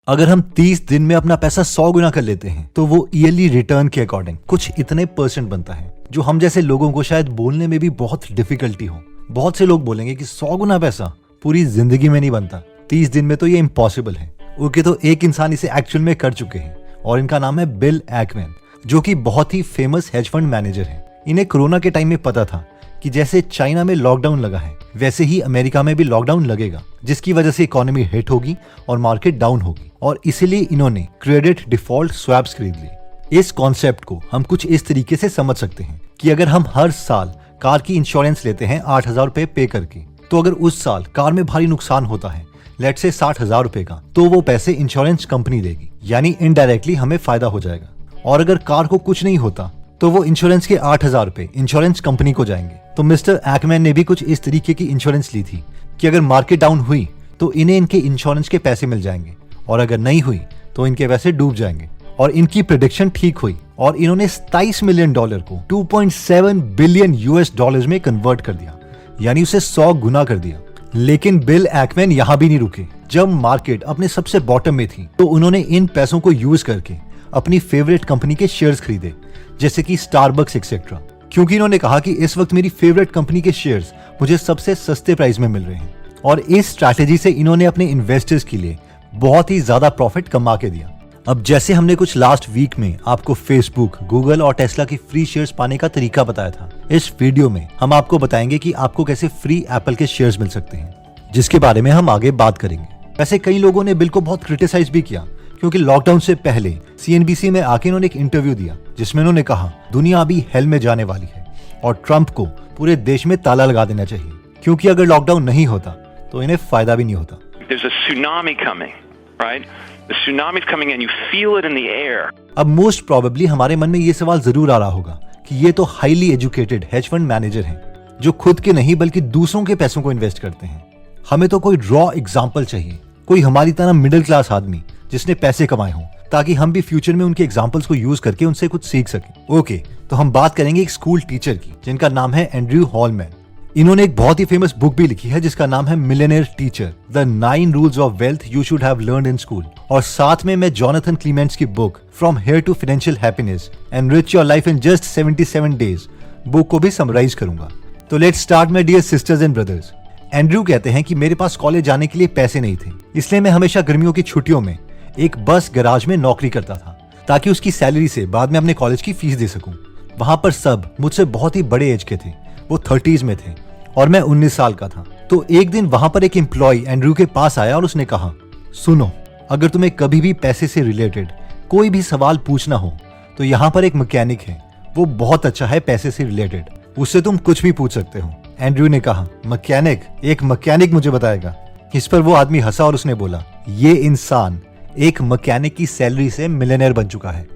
अगर हम 30 दिन में अपना पैसा 100 गुना कर लेते हैं तो वो ईयरली रिटर्न के अकॉर्डिंग कुछ इतने % बनता है जो हम जैसे लोगों को शायद बोलने में भी बहुत डिफिकल्टी हो। बहुत से लोग बोलेंगे कि 100 गुना पैसा पूरी जिंदगी में नहीं बनता, 30 दिन में तो ये इम्पॉसिबल है। ओके, तो एक इंसान इसे एक्चुअल में कर चुके हैं और इनका नाम है बिल एकमैन, जो कि बहुत ही फेमस हेज फंड मैनेजर है। इन्हें कोरोना के टाइम में पता था कि जैसे चाइना में लॉकडाउन लगा है वैसे ही अमेरिका में भी लॉकडाउन लगेगा, जिसकी वजह से इकोनॉमी हिट होगी और मार्केट डाउन होगी, और इसीलिए इन्होंने क्रेडिट डिफॉल्ट स्वैप्स खरीद लिए। इस कॉन्सेप्ट को हम कुछ इस तरीके से समझ सकते हैं कि अगर हम हर साल कार की इंश्योरेंस लेते हैं 8,000 रुपए पे करके, तो अगर उस साल कार में भारी नुकसान होता है लेट से 60,000 रुपए का, तो वो पैसे इंश्योरेंस कंपनी देगी, यानी इनडायरेक्टली हमें फायदा हो जाएगा। और अगर कार को कुछ नहीं होता तो वो इंश्योरेंस के 8,000 रुपए इंश्योरेंस कंपनी को जाएंगे। तो मिस्टर एकमैन ने भी कुछ इस तरीके की इंश्योरेंस ली थी कि अगर मार्केट डाउन हुई तो इन्हें इनके इंश्योरेंस के पैसे मिल जाएंगे, और अगर नहीं हुई तो इनके पैसे डूब जाएंगे। और इनकी प्रेडिक्शन ठीक हुई और इन्होंने $27 मिलियन को $2.7 बिलियन में कन्वर्ट कर दिया, यानी उसे 100 गुना कर दिया। लेकिन बिल एकमैन यहाँ भी नहीं रुके। जब मार्केट अपने सबसे बॉटम में थी तो उन्होंने इन पैसों को यूज करके अपनी फेवरेट कंपनी के शेयर्स खरीदे, जैसे कि स्टारबक्स एक्सेट्रा, क्योंकि इन्होंने कहा कि इस वक्त मेरी फेवरेट कंपनी के शेयर्स मुझे सबसे सस्ते प्राइस में मिल रहे हैं। और इस स्ट्रैटेजी से इन्होंने अपने इन्वेस्टर्स के लिए बहुत ही ज्यादा प्रॉफिट कमा के दिया। अब जैसे हमने कुछ लास्ट वीक में आपको फेसबुक, गूगल और टेस्ला की फ्री शेयर्स पाने का तरीका बताया था, इस वीडियो में हम आपको बताएंगे कि आपको कैसे फ्री एप्पल के शेयर्स मिल सकते हैं, जिसके बारे में हम आगे बात करेंगे। वैसे कई लोगों ने बिल को बहुत क्रिटिसाइज भी किया, क्योंकि लॉकडाउन से पहले CNBC में आके इन्होंने एक इंटरव्यू दिया जिसमें उन्होंने कहा दुनिया अभी हेल में जाने वाली है और ट्रंप को पूरे देश में ताला लगा देना चाहिए, क्योंकि अगर लॉकडाउन नहीं होता तो इन्हें फायदा भी नहीं होता। There's a tsunami coming, right? The tsunami is coming and you feel it in the air. अब मोस्ट प्रोबेबली हमारे मन में ये सवाल जरूर आ रहा होगा कि ये तो highly educated hedge fund manager हैं जो खुद के नहीं बल्कि दूसरों के पैसों को इन्वेस्ट करते हैं। हमें तो कोई रॉ एग्जाम्पल चाहिए, कोई हमारी तरह मिडिल क्लास आदमी जिसने पैसे कमाए हों, ताकि हम भी फ्यूचर में उनके एग्जाम्पल्स को यूज करके उनसे कुछ सीख सकें। ओके, तो हम बात करेंगे एक स्कूल टीचर की जिनका नाम है एंड्रयू हॉलमैन। इन्होंने एक बहुत ही फेमस बुक भी लिखी है जिसका नाम है millionaire teacher, the 9 rules of wealth you should have learned in school. और साथ में मैं जोनाथन क्लीमेंट्स की book from here to financial happiness enrich your life in just 77 days book को भी समराइज करूंगा। तो let's start my dear sisters and brothers. Andrew कहते हैं कि मेरे पास कॉलेज जाने के लिए पैसे नहीं थे, इसलिए मैं हमेशा गर्मियों की छुट्टियों में एक बस गैराज में नौकरी करता था, ताकि उसकी सैलरी से बाद में अपने कॉलेज की फीस दे सकूं। वहां पर सब मुझसे बहुत ही बड़े एज के थे, वो 30s में थे और मैं 19 साल का था। तो एक दिन वहां पर एक एम्प्लॉय एंड्रयू के पास आया और उसने कहा, सुनो, अगर तुम्हें कभी भी पैसे से रिलेटेड कोई भी सवाल पूछना हो तो यहाँ पर एक मैकेनिक है, वो बहुत अच्छा है पैसे से रिलेटेड, उससे तुम कुछ भी पूछ सकते हो। एंड्रयू ने कहा, मैकेनिक? एक मैकेनिक मुझे बताएगा? इस पर वो आदमी हंसा और उसने बोला, ये इंसान एक मैकेनिक की सैलरी से मिलियनेयर बन चुका है।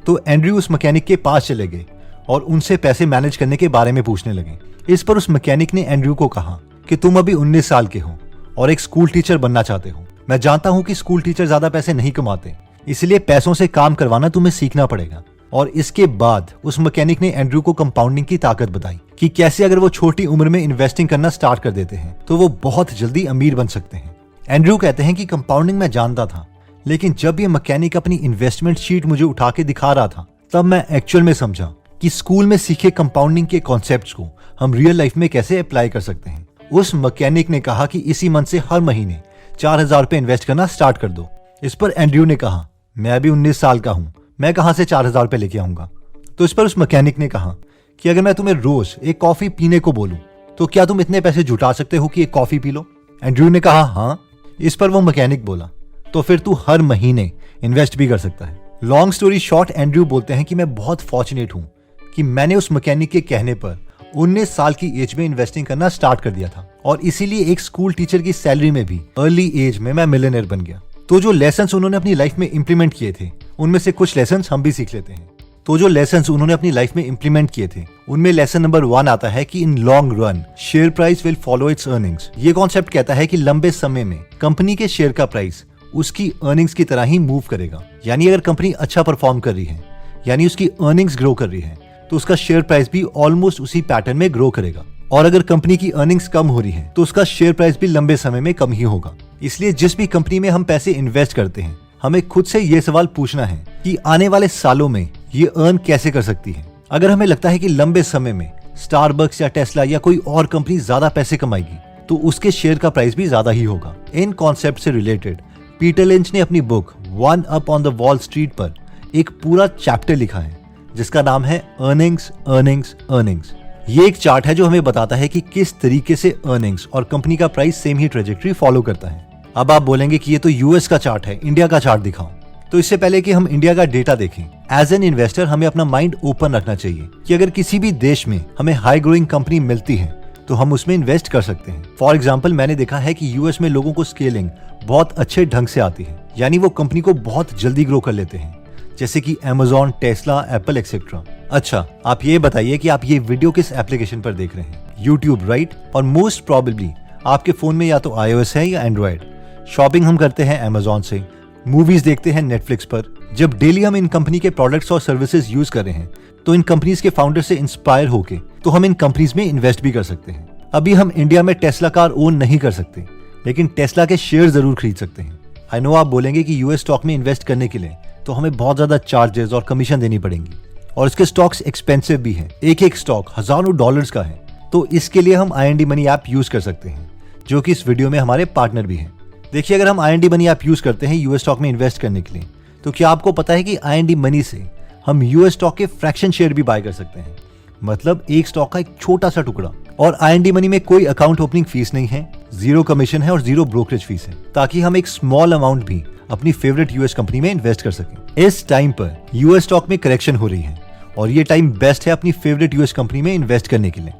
तो एंड्रयू उस मैकेनिक के पास चले गए और उनसे पैसे मैनेज करने के बारे में पूछने लगे। इस पर उस मैकेनिक ने एंड्रयू को कहा कि तुम अभी 19 साल के हो और एक स्कूल टीचर बनना चाहते हो। मैं जानता हूं कि स्कूल टीचर ज्यादा पैसे नहीं कमाते, इसलिए पैसों से काम करवाना तुम्हें सीखना पड़ेगा। और इसके बाद उस मैकेनिक ने एंड्रयू को कंपाउंडिंग की ताकत बताई कि कैसे अगर वो छोटी उम्र में इन्वेस्टिंग करना स्टार्ट कर देते हैं तो वो बहुत जल्दी अमीर बन सकते हैं। एंड्रयू कहते हैं कि कंपाउंडिंग मैं जानता था, लेकिन जब ये मैकेनिक अपनी इन्वेस्टमेंट शीट मुझे उठा के दिखा रहा था तब मैं एक्चुअल में समझा कि स्कूल में सीखे कंपाउंडिंग के कॉन्सेप्ट्स को हम रियल लाइफ में कैसे अप्लाई कर सकते हैं। उस मैकेनिक ने कहा कि इसी मंथ से हर महीने 4,000 रुपए इन्वेस्ट करना स्टार्ट कर दो। इस पर एंड्रयू ने कहा, मैं अभी 19 साल का हूँ, मैं कहाँ से 4,000 रुपए लेके आऊंगा। तो इस पर उस मैकेनिक ने कहा कि अगर मैं तुम्हें रोज एक कॉफी पीने को बोलूं तो क्या तुम इतने पैसे जुटा सकते हो कि एक कॉफी पी लो? एंड्रयू ने कहा, हाँ। इस पर वो मैकेनिक बोला, तो फिर तू हर महीने इन्वेस्ट भी कर सकता है। लॉन्ग स्टोरी शॉर्ट, एंड्रयू बोलते हैं कि मैं बहुत फॉर्चुनेट हूं कि मैंने उस मैकेनिक के कहने पर 19 साल की एज में इन्वेस्टिंग करना स्टार्ट कर दिया था, और इसीलिए एक स्कूल टीचर की सैलरी में भी अर्ली एज में मैं मिलियनेयर बन गया। तो जो लेसन्स उन्होंने अपनी लाइफ में इंप्लीमेंट किए थे उनमें से कुछ लेसन्स हम भी सीख लेते हैं। तो जो लेसन्स उन्होंने अपनी लाइफ में इंप्लीमेंट किए थे उनमें लेसन नंबर 1 आता है कि in long run share price will follow it's earnings. ये कॉन्सेप्ट कहता है कि लंबे समय में कंपनी के शेयर का प्राइस उसकी अर्निंग्स की तरह ही मूव करेगा। यानी अगर कंपनी अच्छा परफॉर्म कर रही है, यानी उसकी अर्निंग्स ग्रो कर रही है, तो उसका शेयर प्राइस भी ऑलमोस्ट उसी पैटर्न में ग्रो करेगा। और अगर कंपनी की अर्निंग्स कम हो रही है तो उसका शेयर प्राइस भी लंबे समय में कम ही होगा। इसलिए जिस भी कंपनी में हम पैसे इन्वेस्ट करते हैं हमें खुद से ये सवाल पूछना है कि आने वाले सालों में ये अर्न कैसे कर सकती है। अगर हमें लगता है कि लंबे समय में स्टारबक्स या टेस्ला या कोई और कंपनी ज्यादा पैसे कमाएगी तो उसके शेयर का प्राइस भी ज्यादा ही होगा। इन कॉन्सेप्ट से रिलेटेड पीटर लिंच ने अपनी book one up on the wall street पर एक पूरा चैप्टर लिखा है जिसका नाम है अर्निंग्स अर्निंग्स अर्निंग्स। ये एक चार्ट है जो हमें बताता है कि किस तरीके से अर्निंग्स और कंपनी का प्राइस सेम ही ट्रेजेक्टरी फॉलो करता है। अब आप बोलेंगे कि ये तो यूएस का चार्ट है, इंडिया का चार्ट दिखाओ। तो इससे पहले कि हम इंडिया का डेटा देखें, एज एन इन्वेस्टर हमें अपना माइंड ओपन रखना चाहिए कि अगर किसी भी देश में हमें हाई ग्रोइंग कंपनी मिलती है तो हम उसमें इन्वेस्ट कर सकते हैं। फॉर एग्जाम्पल, मैंने देखा है कि यूएस में लोगों को स्केलिंग बहुत अच्छे ढंग से आती है, यानी वो कंपनी को बहुत जल्दी ग्रो कर लेते हैं, जैसे कि Amazon, टेस्ला, एप्पल एक्सेट्रा। अच्छा, आप ये बताइए कि आप ये वीडियो किस एप्लीकेशन पर देख रहे हैं? YouTube, right? और मोस्ट प्रोबेबली आपके फोन में या तो iOS है या एंड्रॉयड। शॉपिंग हम करते हैं Amazon से, मूवीज देखते हैं Netflix पर। जब डेली हम इन कंपनी के प्रोडक्ट्स और सर्विसेज यूज कर रहे हैं तो इन कंपनीज के फाउंडर से इंस्पायर होके तो हम इन कंपनीज में इन्वेस्ट भी कर सकते हैं। अभी हम इंडिया में टेस्ला कार ओन नहीं कर सकते, लेकिन टेस्ला के शेयर जरूर खरीद सकते हैं। आई नो आप बोलेंगे कि यूएस स्टॉक में इन्वेस्ट करने के लिए तो हमें बहुत ज्यादा चार्जेस और कमीशन देनी पड़ेंगी और इसके स्टॉक्स एक्सपेंसिव भी हैं। एक एक स्टॉक हजारों डॉलर्स का है। तो इसके लिए हम IND मनी ऐप यूज कर सकते हैं, जो कि इस वीडियो में हमारे पार्टनर भी हैं। देखिए, अगर हम IND मनी ऐप यूज करते हैं यूएस स्टॉक में इन्वेस्ट करने के लिए, तो क्या आपको पता है कि IND मनी से हम यूएस स्टॉक के फ्रैक्शन शेयर भी बाय कर सकते हैं, मतलब एक स्टॉक का एक छोटा सा टुकड़ा। और IND मनी में कोई अकाउंट ओपनिंग फीस नहीं है, 0 कमीशन है और 0 ब्रोकरेज फीस है, ताकि हम एक स्मॉल अमाउंट भी अपनी फेवरेट यूएस कंपनी में इन्वेस्ट कर सकें। इस टाइम पर यूएस स्टॉक में करेक्शन हो रही है और ये टाइम बेस्ट है अपनी फेवरेट यूएस कंपनी में इन्वेस्ट करने के लिए।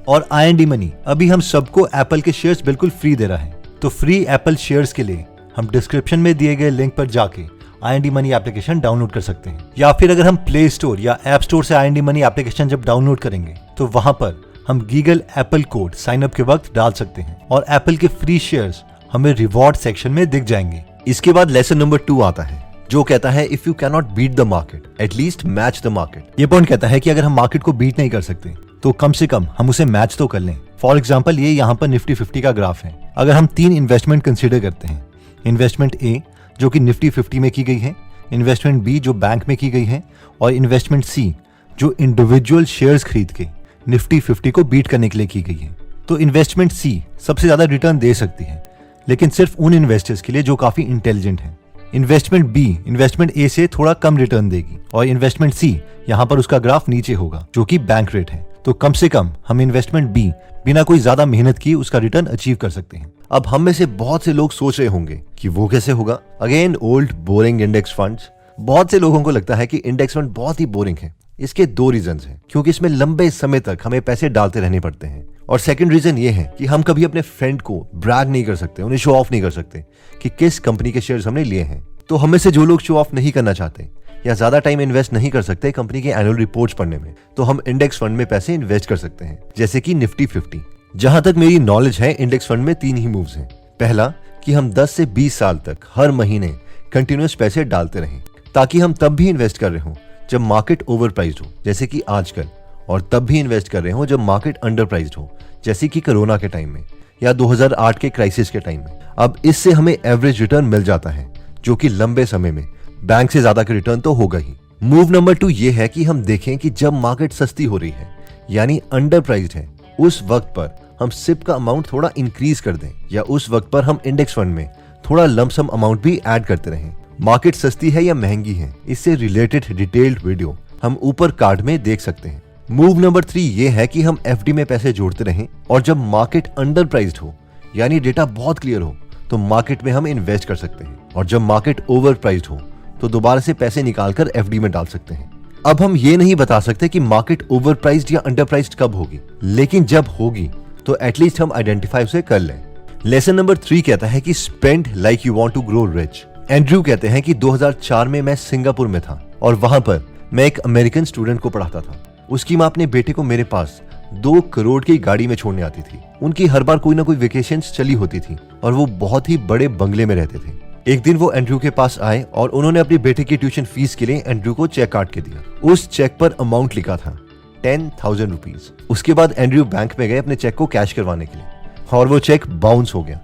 और IND मनी अभी हम सबको एप्पल के शेयर्स बिल्कुल फ्री दे रहा है। तो फ्री एप्पल शेयर्स के लिए हम डिस्क्रिप्शन में दिए गए लिंक पर जाके IND मनी एप्लीकेशन डाउनलोड कर सकते हैं, या फिर अगर हम प्ले स्टोर या ऐप स्टोर से IND मनी एप्लीकेशन जब डाउनलोड करेंगे तो वहां पर हम गीगल एप्पल कोड साइन अप के वक्त डाल सकते हैं और एप्पल के फ्री शेयर्स हमें रिवॉर्ड सेक्शन में दिख जाएंगे। इसके बाद लेसन नंबर 2 आता है, जो कहता है if you can not beat the market at least match the market. ये पॉइंट कहता है कि अगर हम मार्केट को बीट नहीं कर सकते तो कम से कम हम उसे मैच तो कर लें। फॉर एग्जाम्पल, ये यहाँ पर निफ्टी 50 का ग्राफ है। अगर हम 3 इन्वेस्टमेंट कंसिडर करते हैं, इन्वेस्टमेंट A जो कि निफ्टी 50 में की गई है, इन्वेस्टमेंट B जो बैंक में की गई है, और इन्वेस्टमेंट C जो इंडिविजुअल शेयर्स खरीद के निफ्टी 50 को बीट करने के लिए की गई है, तो इन्वेस्टमेंट C सबसे ज्यादा रिटर्न दे सकती है, लेकिन सिर्फ उन इन्वेस्टर्स के लिए जो काफी इंटेलिजेंट हैं। इन्वेस्टमेंट B इन्वेस्टमेंट A से थोड़ा कम रिटर्न देगी और इन्वेस्टमेंट C यहाँ पर उसका ग्राफ नीचे होगा जो कि बैंक रेट है। तो कम से कम हम इन्वेस्टमेंट B बिना कोई ज्यादा मेहनत किए उसका रिटर्न अचीव कर सकते हैं। अब हम में से बहुत से लोग सोच रहे होंगे कि वो कैसे होगा। Again old boring index funds. बहुत से लोगों को लगता है कि इंडेक्स फंड बहुत ही बोरिंग है। इसके 2 रीजंस हैं, क्योंकि इसमें लंबे समय तक हमें पैसे डालते रहने पड़ते हैं, और सेकंड रीजन ये है कि हम कभी अपने फ्रेंड को ब्रैग नहीं कर सकते, उन्हें शो ऑफ नहीं कर सकते कि किस कंपनी के शेयर्स हमने लिए हैं। तो हम में से जो लोग शो ऑफ नहीं करना चाहते या ज्यादा टाइम इन्वेस्ट नहीं कर सकते कंपनी के एनुअल रिपोर्ट्स पढ़ने में, तो हम इंडेक्स फंड में पैसे इन्वेस्ट कर सकते हैं, जैसे कि निफ्टी 50। जहां तक मेरी नॉलेज है, इंडेक्स फंड में 3 ही मूव्स हैं। पहला कि हम 10 से 20 साल तक हर महीने कंटिन्यूअस पैसे डालते रहें, ताकि हम तब भी इन्वेस्ट कर रहे हो जब मार्केट ओवर प्राइस्ड हो, जैसे कि आजकल, और तब भी इन्वेस्ट कर रहे हो जब मार्केट अंडर प्राइस्ड हो, जैसे कि कोरोना के टाइम में या 2008 के क्राइसिस के टाइम में। अब इससे हमें एवरेज रिटर्न मिल जाता है, जो कि लंबे समय में बैंक से ज्यादा का रिटर्न तो होगा ही। मूव नंबर 2 ये है कि हम देखें कि जब मार्केट सस्ती हो रही है यानी अंडर प्राइस्ड है, उस वक्त पर हम सिप का अमाउंट थोड़ा इंक्रीज कर दें, या उस वक्त पर हम इंडेक्स फंड में थोड़ा लमसम अमाउंट भी ऐड करते रहें। मार्केट सस्ती है या महंगी है, इससे रिलेटेड डिटेल्ड वीडियो हम ऊपर कार्ड में देख सकते हैं। मूव नंबर 3 ये है कि हम FD में पैसे जोड़ते रहें, और जब मार्केट अंडर प्राइस्ड हो यानी डेटा बहुत क्लियर हो तो मार्केट में हम इन्वेस्ट कर सकते हैं, और जब मार्केट ओवर प्राइस्ड हो तो दोबारा से पैसे निकालकर FD में डाल सकते हैं। अब हम ये नहीं बता सकते कि मार्केट ओवर प्राइस्ड या अंडर प्राइस्ड कब होगी, लेकिन जब होगी तो एटलीस्ट हम आइडेंटिफाई उसे कर लें। लेसन नंबर 3 कहता है कि spend like you want to grow rich. Andrew कहते हैं कि 2004 में मैं सिंगापुर में था और वहां पर मैं एक अमेरिकन स्टूडेंट को पढ़ाता था। उसकी माँ अपने बेटे को मेरे पास 2 करोड़ की गाड़ी में छोड़ने आती थी। उनकी हर बार कोई ना कोई वेकेशंस चली होती थी और वो बहुत ही बड़े बंगले में रहते थे। एक दिन वो एंड्रयू के पास आए और उन्होंने अपने बेटे की ट्यूशन फीस के लिए एंड्रयू को चेक काट के दिया। उस चेक पर अमाउंट लिखा था 10,000 रुपीज। उसके बाद एंड्रयू बैंक में गए अपने चेक को कैश करवाने के लिए, और वो चेक बाउंस हो गया,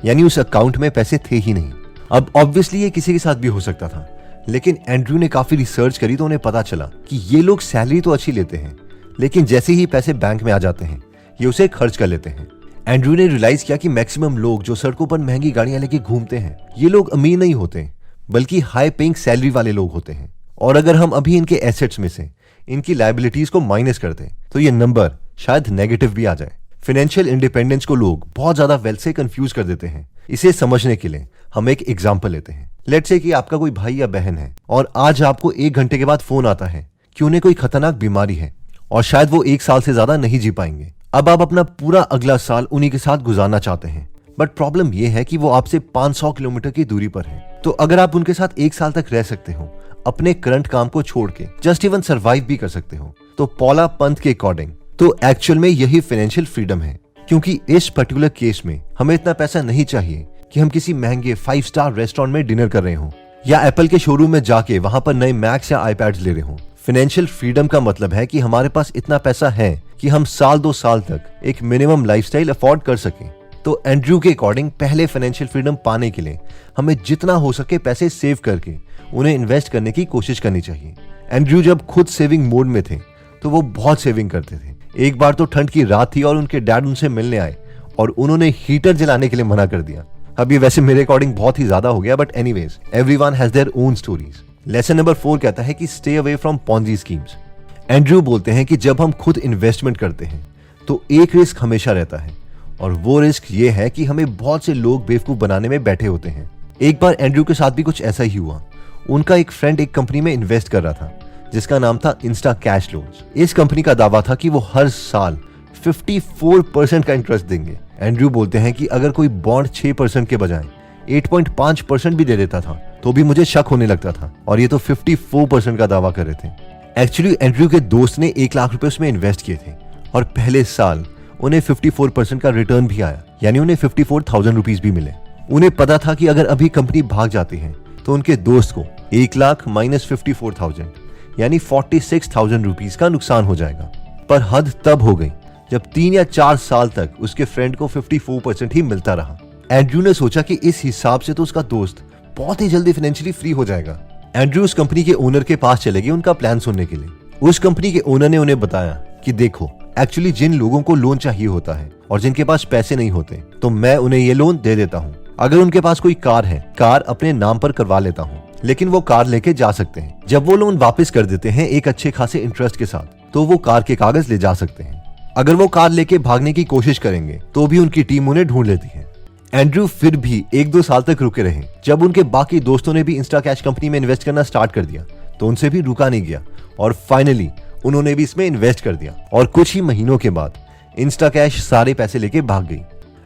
यानी उस अकाउंट में पैसे थे ही नहीं। अब ऑब्वियसली ये किसी के साथ भी हो सकता था, लेकिन एंड्रयू ने काफी रिसर्च करी तो उन्हें पता चला कि ये लोग सैलरी तो अच्छी लेते हैं, लेकिन जैसे ही पैसे बैंक में आ जाते हैं ये उसे खर्च कर लेते हैं। एंड्रयू ने रियलाइज किया कि मैक्सिमम लोग जो सड़कों पर महंगी गाड़ियां लेके घूमते हैं ये लोग अमीर नहीं होते, बल्कि हाई पेइंग सैलरी वाले लोग होते हैं। और अगर हम अभी इनके एसेट्स में से इनकी लायबिलिटीज को माइनस कर दें तो ये नंबर शायद नेगेटिव भी आ जाए। फाइनेंशियल इंडिपेंडेंस को लोग बहुत ज्यादा वेल्थ से कंफ्यूज कर देते हैं। इसे समझने के लिए हम एक एग्जांपल लेते हैं। लेट्स से कि आपका कोई भाई या बहन है और आज आपको 1 घंटे के बाद फोन आता है कि उन्हें कोई खतरनाक बीमारी है और शायद वो 1 साल से ज्यादा नहीं जी पाएंगे। अब आप अपना पूरा अगला साल उन्हीं के साथ गुजारना चाहते हैं, बट प्रॉब्लम यह है कि वो आपसे 500 किलोमीटर की दूरी पर है। तो अगर आप उनके साथ 1 साल तक रह सकते हो, अपने करंट काम को छोड़ के जस्ट इवन सर्वाइव भी कर सकते हो, तो पॉला पंत के अकॉर्डिंग तो एक्चुअल में यही फाइनेंशियल फ्रीडम है। क्योंकि इस पर्टिकुलर केस में हमें इतना पैसा नहीं चाहिए कि हम किसी महंगे 5 स्टार रेस्टोरेंट में डिनर कर रहे हो या एप्पल के शोरूम में जाके वहां पर नए मैक्स या आईपैड्स ले रहे हो। फाइनेंशियल फ्रीडम का मतलब है कि हमारे पास इतना पैसा है कि हम साल 2 साल तक एक मिनिमम लाइफस्टाइल अफोर्ड कर सकें। तो एंड्रयू के अकॉर्डिंग पहले फाइनेंशियल फ्रीडम पाने के लिए हमें जितना हो सके पैसे सेव करके उन्हें इन्वेस्ट करने की कोशिश करनी चाहिए। एंड्रयू जब खुद सेविंग मोड में थे तो वो बहुत सेविंग करते थे। एक बार तो ठंड की रात थी और उनके डैड उनसे मिलने आए और उन्होंने हीटर जलाने के लिए मना कर दिया। अब ये वैसे मेरे अकॉर्डिंग बहुत ही ज्यादा हो गया, but anyways everyone has their own stories. Lesson number 4 कहता है कि stay away from Ponzi schemes. Andrew बोलते हैं कि जब हम खुद इन्वेस्टमेंट करते हैं तो एक रिस्क हमेशा रहता है, और वो रिस्क ये है कि हमें बहुत से लोग बेवकूफ बनाने में बैठे होते हैं। एक बार एंड्रयू के साथ भी कुछ ऐसा ही हुआ। उनका एक फ्रेंड एक कंपनी में इन्वेस्ट कर रहा था जिसका नाम था इंस्टा कैश लोन्स। इस कंपनी का दावा था कि वो हर साल 54% का इंटरेस्ट देंगे। एंड्रयू बोलते हैं कि अगर कोई बॉन्ड 6% के बजाय 8.5% भी दे देता था तो भी मुझे शक होने लगता था, और ये तो 54% का दावा कर रहे थे। एक्चुअली एंड्रयू के दोस्त ने 1 लाख रुपए उसमें इन्वेस्ट किए थे और पहले साल उन्हें 54% का रिटर्न भी आया, यानी उन्हें 54,000 रुपीज भी मिले। उन्हें पता था कि अगर अभी कंपनी भाग जाती है तो उनके दोस्त को 1 लाख माइनस 54,000 यानी 46,000 रुपीज का नुकसान हो जाएगा। पर हद तब हो गई जब 3 या 4 साल तक उसके फ्रेंड को 54% ही मिलता रहा। एंड्रयू ने सोचा कि इस हिसाब से तो उसका दोस्त बहुत ही जल्दी फाइनेंशियली फ्री हो जाएगा। एंड्रयू उस कंपनी के ओनर के पास चले गए उनका प्लान सुनने के लिए। उस कंपनी के ओनर ने उन्हें बताया कि देखो, एक्चुअली जिन लोगों को लोन चाहिए होता है और जिनके पास पैसे नहीं होते तो मैं उन्हें ये लोन दे देता हूँ। अगर उनके पास कोई कार है, कार अपने नाम पर करवा लेता हूँ, लेकिन वो कार लेके जा सकते हैं। जब वो लोन वापस कर देते हैं एक अच्छे खासे इंटरेस्ट के साथ, तो वो कार के कागज ले जा सकते हैं। अगर वो कार लेके भागने की कोशिश करेंगे तो भी उनकी टीम उन्हें ढूंढ लेती है। एंड्रयू फिर भी 1-2 साल तक रुके रहे। जब उनके बाकी दोस्तों ने भी इंस्टा कैश कंपनी में इन्वेस्ट करना स्टार्ट कर दिया तो उनसे भी रुका नहीं गया और फाइनली उन्होंने भी इसमें इन्वेस्ट कर दिया, और कुछ ही महीनों के बाद इंस्टा कैश सारे पैसे लेके भाग गई।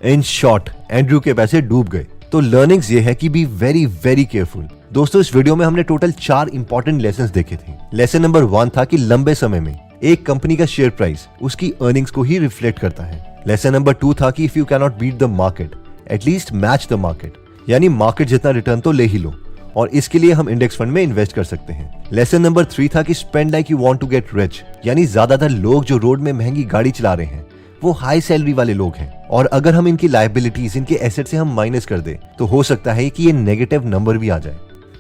इन शॉर्ट एंड्रयू के पैसे डूब गए। तो लर्निंग्स ये है कि बी वेरी वेरी केयरफुल। दोस्तों, इस वीडियो में हमने टोटल 4 इंपॉर्टेंट लेसन्स देखे थे। लेसन नंबर 1 था कि लंबे समय में एक कंपनी का शेयर प्राइस उसकी अर्निंग्स को ही रिफ्लेक्ट करता है। लेसन नंबर 2 था कि if you can not beat the market at least match the market, यानी मार्केट जितना रिटर्न तो ले ही लो, और इसके लिए हम इंडेक्स फंड में इन्वेस्ट कर सकते हैं। लेसन नंबर 3 था कि spend like you want to get rich, यानी ज्यादातर लोग जो रोड में महंगी गाड़ी चला रहे हैं वो हाई सैलरी वाले लोग हैं, और अगर हम इनकी लायबिलिटीज, इनके एसेट से हम माइनस कर दे तो हो सकता है कि ये नेगेटिव नंबर भी आ जाए।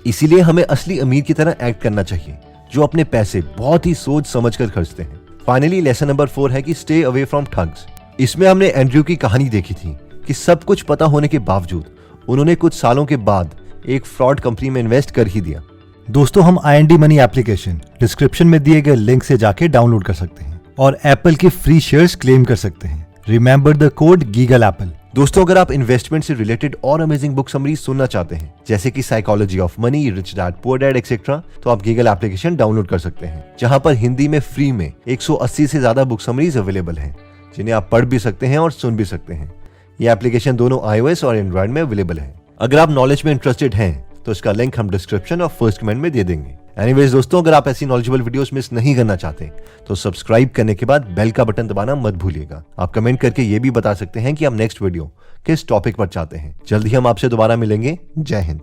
इसीलिए हमें असली अमीर की तरह एक्ट करना चाहिए जो अपने पैसे बहुत ही सोच समझ कर खर्चते हैं। फाइनली लेसन नंबर 4 है कि स्टे अवे फ्रॉम ठग्स। इसमें हमने एंड्रयू की कहानी देखी थी कि सब कुछ पता होने के बावजूद उन्होंने कुछ सालों के बाद एक फ्रॉड कंपनी में इन्वेस्ट कर ही दिया। दोस्तों, हम IND मनी एप्लीकेशन डिस्क्रिप्शन में दिए गए लिंक से जाके डाउनलोड कर सकते हैं और एप्पल के फ्री शेयर्स क्लेम कर सकते हैं। Remember the code giggle apple. दोस्तों, अगर आप इन्वेस्टमेंट से रिलेटेड और अमेजिंग बुक समरीज सुनना चाहते हैं, जैसे कि psychology of money, rich dad poor dad etcetera, तो आप गीगल एप्लीकेशन डाउनलोड कर सकते हैं, जहां पर हिंदी में फ्री में 180 से ज्यादा बुक समरीज अवेलेबल हैं, जिन्हें आप पढ़ भी सकते हैं और सुन भी सकते हैं। ये एप्लीकेशन दोनों iOS और एंड्रॉइड में अवेलेबल है। अगर आप नॉलेज में इंटरेस्टेड हैं तो इसका लिंक हम डिस्क्रिप्शन और फर्स्ट कमेंट में दे देंगे। एनीवेज दोस्तों, अगर आप ऐसी नॉलेजेबल वीडियोस मिस नहीं करना चाहते तो सब्सक्राइब करने के बाद बेल का बटन दबाना मत भूलिएगा। आप कमेंट करके ये भी बता सकते हैं कि आप नेक्स्ट वीडियो किस टॉपिक पर चाहते हैं। जल्दी हम आपसे दोबारा मिलेंगे। जय हिंद।